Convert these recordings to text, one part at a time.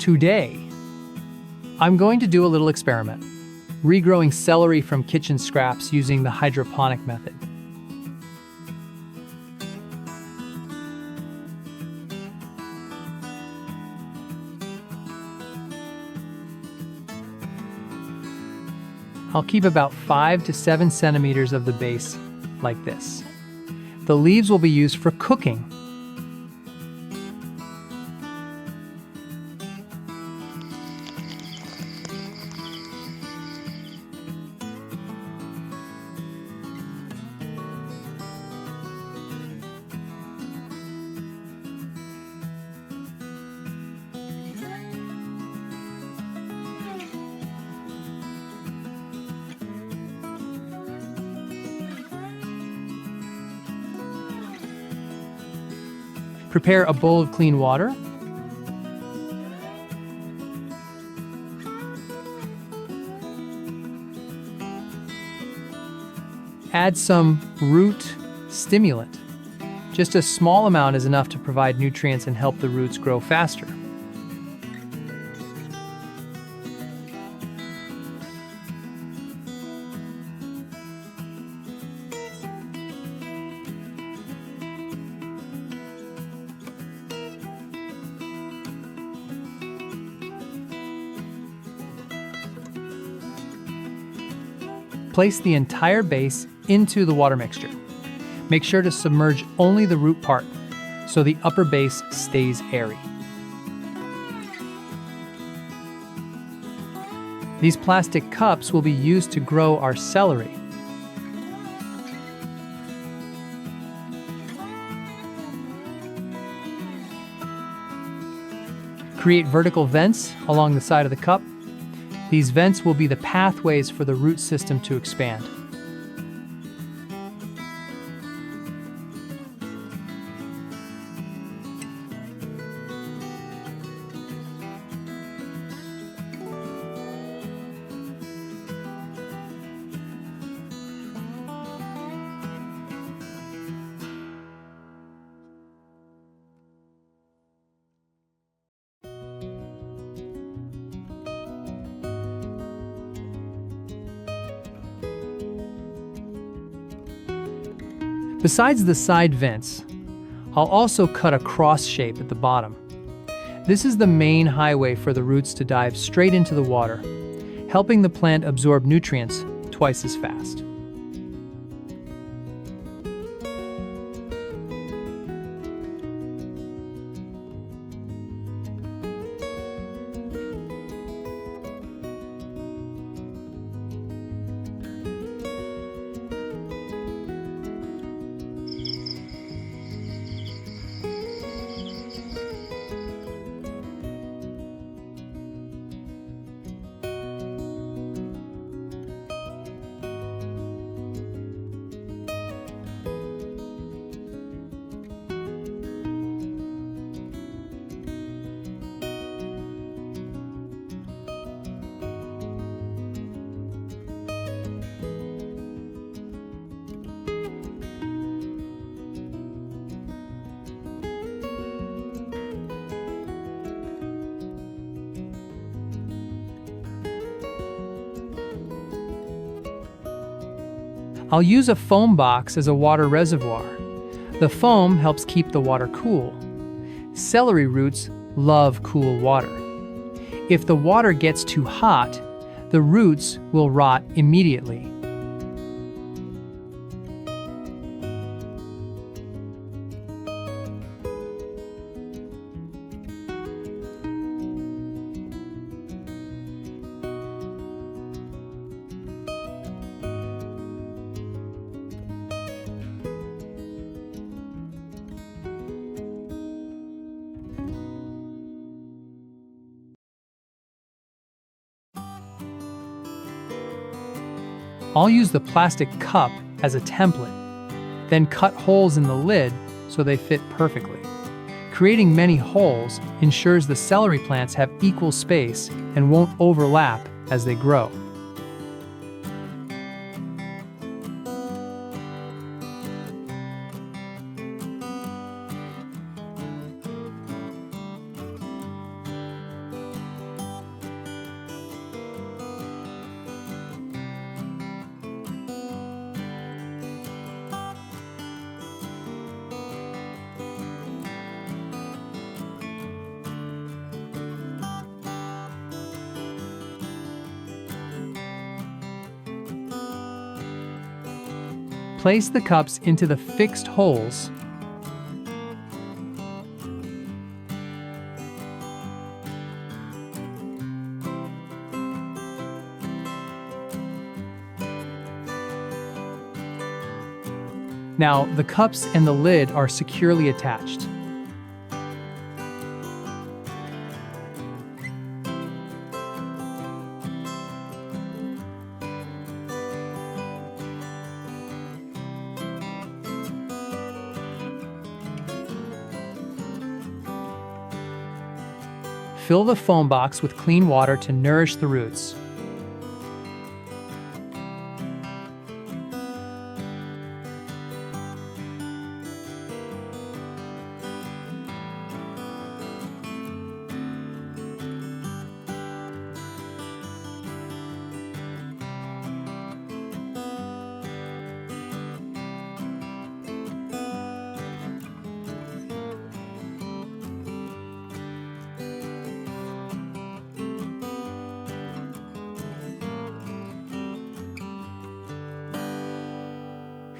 Today, I'm going to do a little experiment, regrowing celery from kitchen scraps using the hydroponic method. I'll keep about 5 to 7 centimeters of the base like this. The leaves will be used for cooking. Prepare a bowl of clean water. Add some root stimulant. Just a small amount is enough to provide nutrients and help the roots grow faster. Place the entire base into the water mixture. Make sure to submerge only the root part so the upper base stays airy. These plastic cups will be used to grow our celery. Create vertical vents along the side of the cup. These vents will be the pathways for the root system to expand. Besides the side vents, I'll also cut a cross shape at the bottom. This is the main highway for the roots to dive straight into the water, helping the plant absorb nutrients twice as fast. I'll use a foam box as a water reservoir. The foam helps keep the water cool. Celery roots love cool water. If the water gets too hot, the roots will rot immediately. I'll use the plastic cup as a template, then cut holes in the lid so they fit perfectly. Creating many holes ensures the celery plants have equal space and won't overlap as they grow. Place the cups into the fixed holes. Now, the cups and the lid are securely attached. Fill the foam box with clean water to nourish the roots.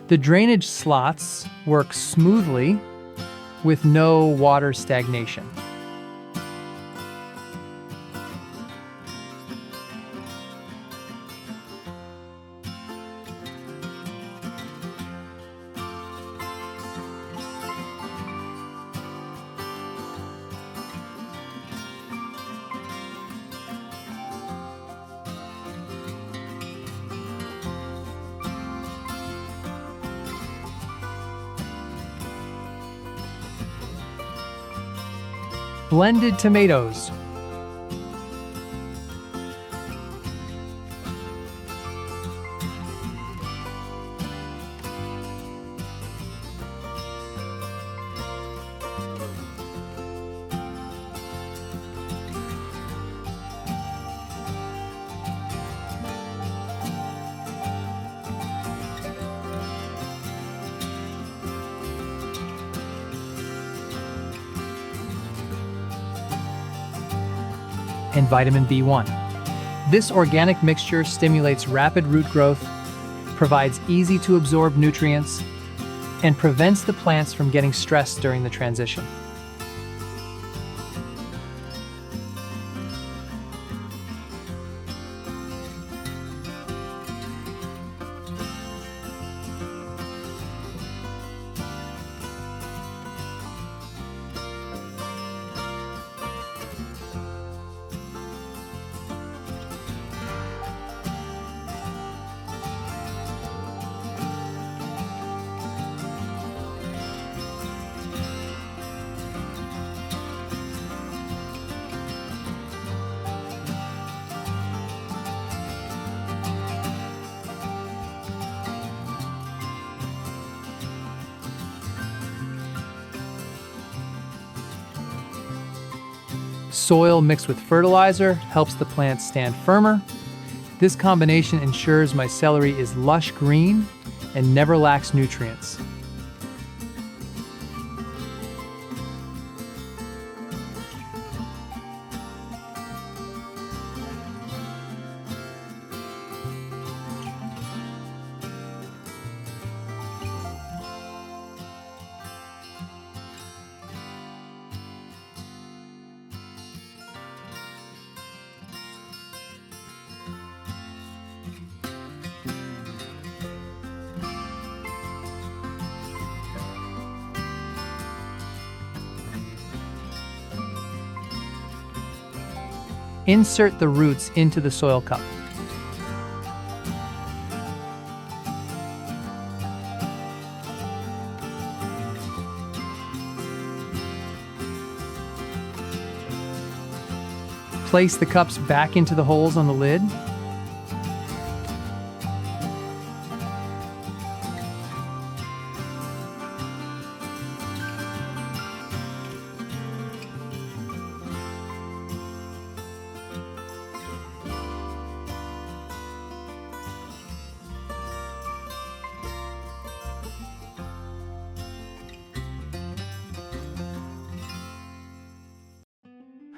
The drainage slots work smoothly with no water stagnation. Blended tomatoes. And vitamin B1. This organic mixture stimulates rapid root growth, provides easy-to-absorb nutrients, and prevents the plants from getting stressed during the transition. Soil mixed with fertilizer helps the plants stand firmer. This combination ensures my celery is lush green and never lacks nutrients. Insert the roots into the soil cup. Place the cups back into the holes on the lid.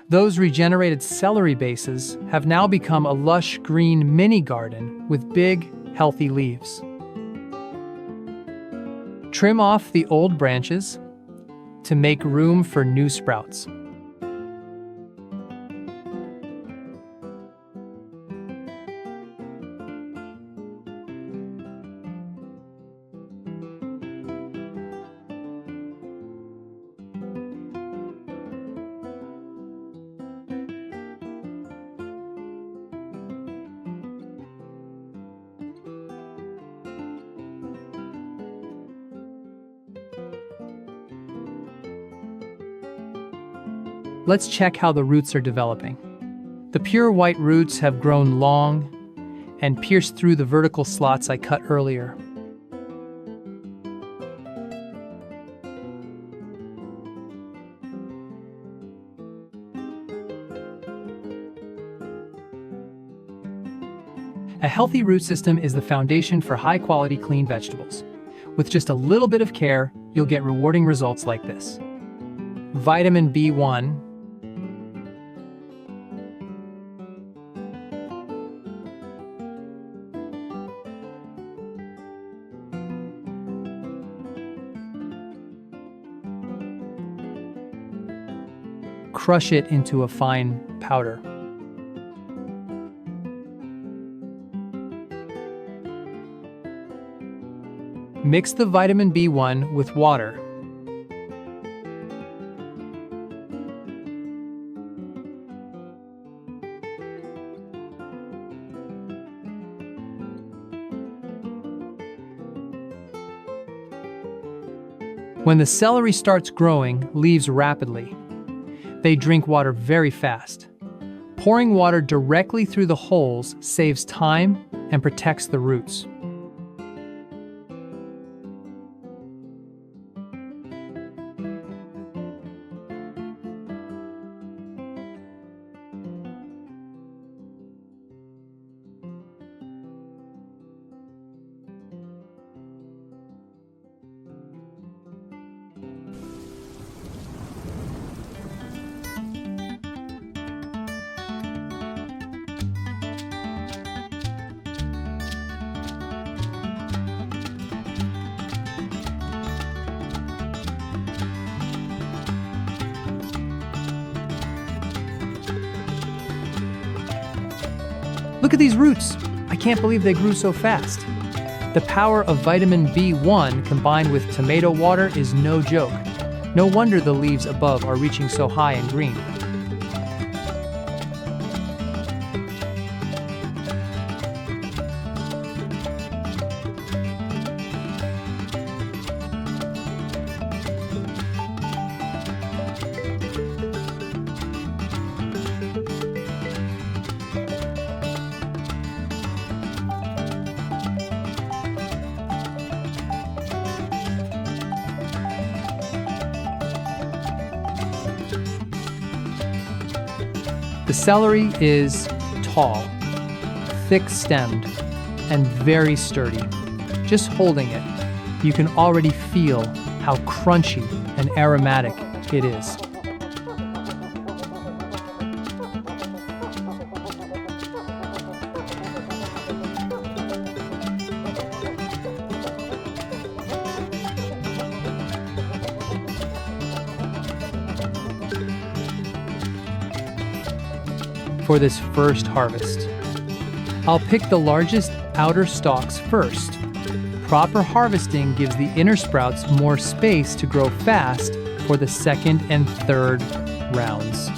Those regenerated celery bases have now become a lush green mini garden with big, healthy leaves. Trim off the old branches to make room for new sprouts. Let's check how the roots are developing. The pure white roots have grown long and pierced through the vertical slots I cut earlier. A healthy root system is the foundation for high-quality clean vegetables. With just a little bit of care, you'll get rewarding results like this. Vitamin B1, crush it into a fine powder. Mix the vitamin B1 with water. When the celery starts growing, leaves rapidly. They drink water very fast. Pouring water directly through the holes saves time and protects the roots. Look at these roots! I can't believe they grew so fast. The power of vitamin B1 combined with tomato water is no joke. No wonder the leaves above are reaching so high and green. The celery is tall, thick-stemmed, and very sturdy. Just holding it, you can already feel how crunchy and aromatic it is. For this first harvest, I'll pick the largest outer stalks first. Proper harvesting gives the inner sprouts more space to grow fast for the second and third rounds.